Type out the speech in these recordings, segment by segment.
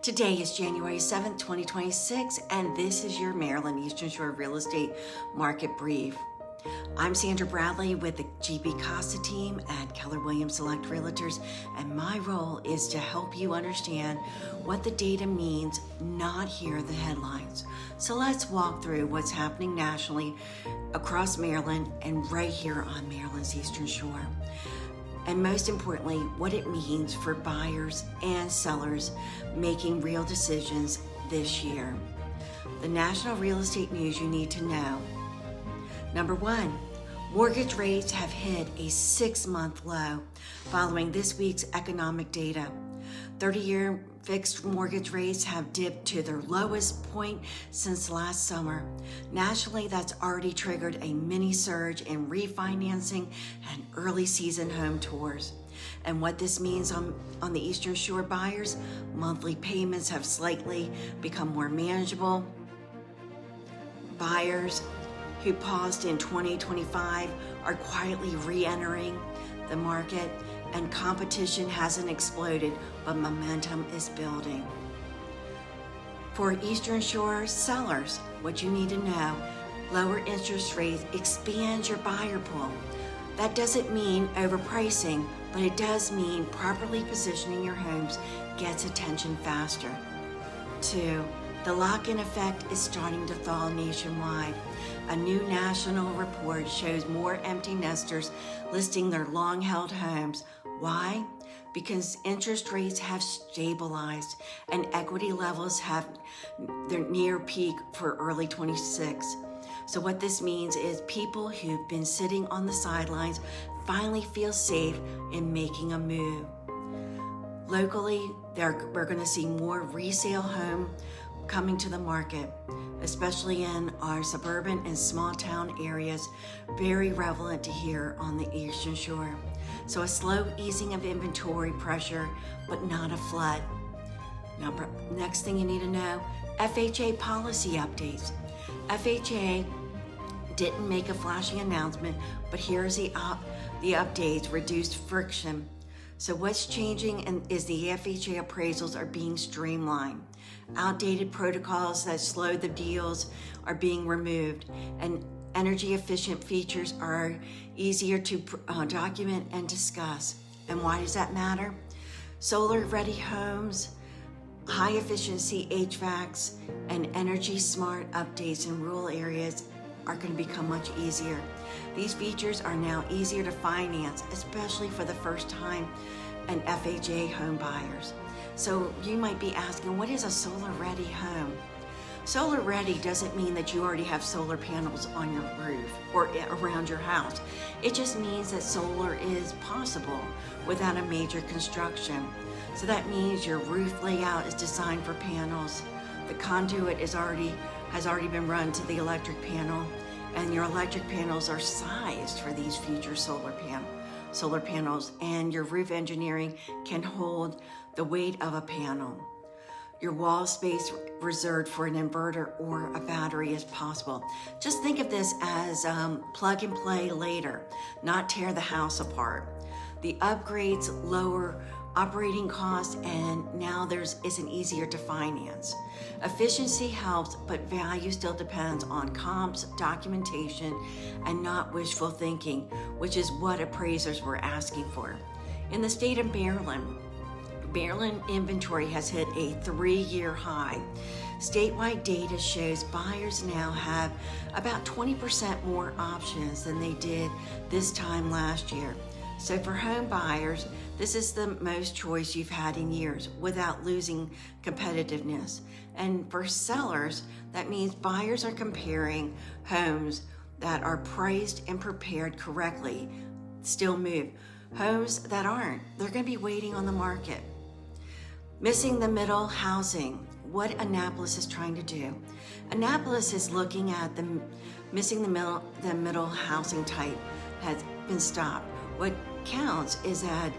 Today is January 7th, 2026, and this is your Maryland Eastern Shore Real Estate Market Brief. I'm Sandra Bradley with the GB Casa team at Keller Williams Select Realtors, and my role is to help you understand what the data means, not hear the headlines. So let's walk through what's happening nationally across Maryland and right here on Maryland's Eastern Shore. And most importantly, what it means for buyers and sellers making real decisions this year. The national real estate news you need to know. Number one, mortgage rates have hit a 6-month low following this week's economic data. 30-year fixed mortgage rates have dipped to their lowest point since last summer. Nationally, that's already triggered a mini surge in refinancing and early season home tours. And what this means on the Eastern Shore buyers, monthly payments have slightly become more manageable. Buyers who paused in 2025 are quietly re-entering the market, and competition hasn't exploded, but momentum is building. For Eastern Shore sellers, what you need to know, lower interest rates expand your buyer pool. That doesn't mean overpricing, but it does mean properly positioning your homes gets attention faster. 2, the lock-in effect is starting to thaw nationwide. A new national report shows more empty nesters listing their long-held homes. Why? Because interest rates have stabilized and equity levels have their near peak for early 26. So what this means is people who've been sitting on the sidelines finally feel safe in making a move. Locally, we're going to see more resale home coming to the market, especially in our suburban and small town areas, very relevant to here on the Eastern Shore. So a slow easing of inventory pressure, but not a flood. Next thing you need to know, FHA policy updates. FHA didn't make a flashy announcement, but here's the updates, reduced friction. So what's changing is the FHA appraisals are being streamlined. Outdated protocols that slowed the deals are being removed, and energy efficient features are easier to document and discuss. And why does that matter? Solar ready homes, high efficiency HVACs, and energy smart updates in rural areas are going to become much easier. These features are now easier to finance, especially for the first time and FHA home buyers. So you might be asking, what is a solar ready home? Solar ready doesn't mean that you already have solar panels on your roof or around your house. It just means that solar is possible without a major construction. So that means your roof layout is designed for panels. The conduit has already been run to the electric panel, and your electric panels are sized for these future solar panels, and your roof engineering can hold the weight of a panel. Your wall space reserved for an inverter or a battery is possible. Just think of this as plug and play later, not tear the house apart. The upgrades lower operating costs, and now isn't easier to finance. Efficiency helps, but value still depends on comps, documentation, and not wishful thinking, which is what appraisers were asking for. In the state of Maryland inventory has hit a 3-year high. Statewide data shows buyers now have about 20% more options than they did this time last year. So for home buyers, this is the most choice you've had in years without losing competitiveness. And for sellers, that means buyers are comparing homes that are priced and prepared correctly, still move. Homes that aren't, they're going to be waiting on the market. Missing the middle housing, what Annapolis is trying to do. Annapolis is looking at the missing the middle housing type has been stopped. What counts is that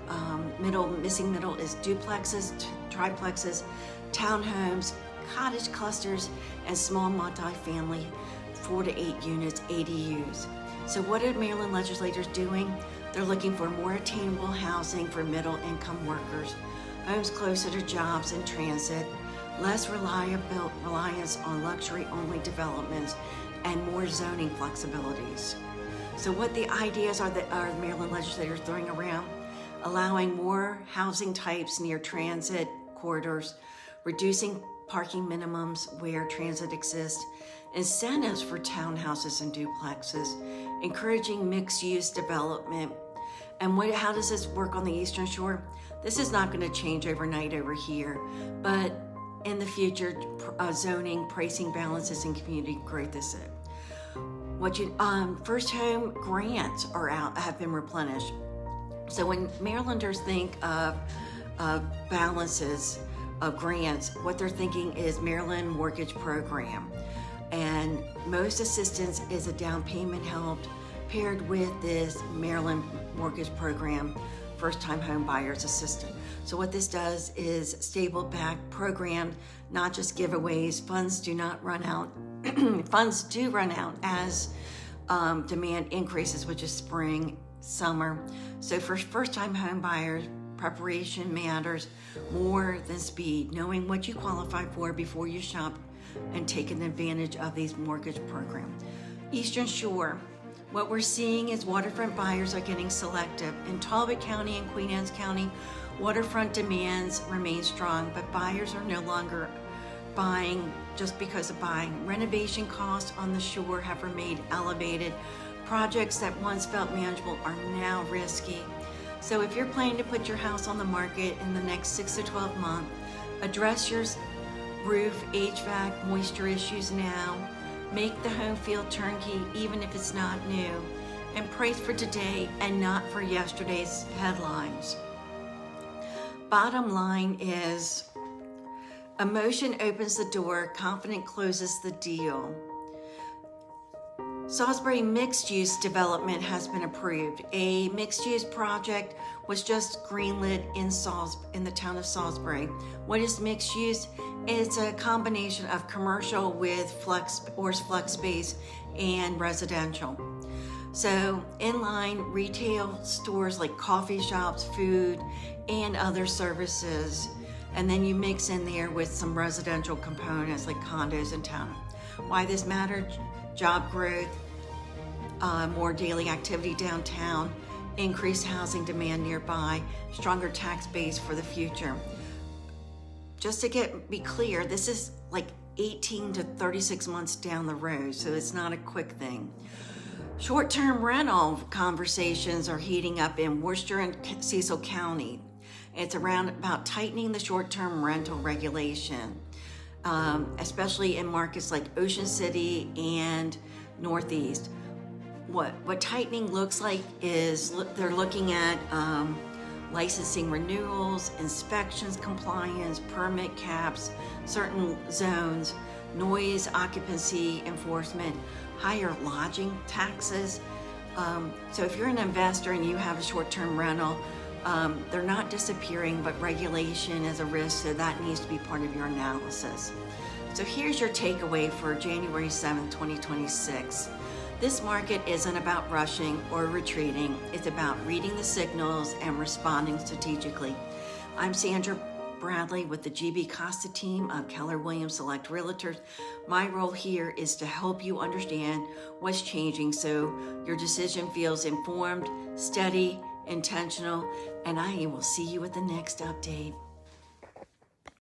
missing middle is duplexes, triplexes, townhomes, cottage clusters, and small multifamily 4 to 8 units, ADUs. So what are Maryland legislators doing? They're looking for more attainable housing for middle income workers, homes closer to jobs and transit, less reliance on luxury-only developments, and more zoning flexibilities. So what the ideas are that our Maryland legislators throwing around? Allowing more housing types near transit corridors, reducing parking minimums where transit exists, incentives for townhouses and duplexes, encouraging mixed-use development. And how does this work on the Eastern Shore? This is not going to change overnight over here, but in the future, zoning, pricing balances, and community growth is it. First home grants are out, have been replenished. So when Marylanders think of balances of grants, what they're thinking is Maryland Mortgage Program. And most assistance is a down payment helped paired with this Maryland Mortgage Program first-time home buyers assistance. So what this does is stable back program, not just giveaways. Funds do not run out. Funds do run out as demand increases, which is spring, summer. So for first-time home buyers, preparation matters more than speed. Knowing what you qualify for before you shop and taking advantage of these mortgage programs. Eastern Shore. What we're seeing is waterfront buyers are getting selective. In Talbot County and Queen Anne's County, waterfront demands remain strong, but buyers are no longer buying just because of buying. Renovation costs on the shore have remained elevated. Projects that once felt manageable are now risky. So if you're planning to put your house on the market in the next 6 to 12 months, address your roof, HVAC, moisture issues now. Make the home feel turnkey even if it's not new. And price for today and not for yesterday's headlines. Bottom line is, emotion opens the door, confidence closes the deal. Salisbury mixed-use development has been approved. A mixed-use project was just greenlit in the town of Salisbury. What is mixed use? It's a combination of commercial with flex space and residential. So inline retail stores like coffee shops, food, and other services. And then you mix in there with some residential components like condos in town. Why this matters? Job growth, more daily activity downtown, increased housing demand nearby, stronger tax base for the future. Just to be clear, this is like 18 to 36 months down the road, so it's not a quick thing. Short-term rental conversations are heating up in Worcester and Cecil County. It's about tightening the short-term rental regulation, especially in markets like Ocean City and Northeast. What tightening looks like is they're looking at licensing renewals, inspections, compliance, permit caps, certain zones, noise, occupancy enforcement, higher lodging taxes. So if you're an investor and you have a short-term rental, they're not disappearing, but regulation is a risk, so that needs to be part of your analysis. So here's your takeaway for January 7th, 2026. This market isn't about rushing or retreating. It's about reading the signals and responding strategically. I'm Sandra Bradley with the GB Costa team of Keller Williams Select Realtors. My role here is to help you understand what's changing so your decision feels informed, steady, intentional, and I will see you at the next update.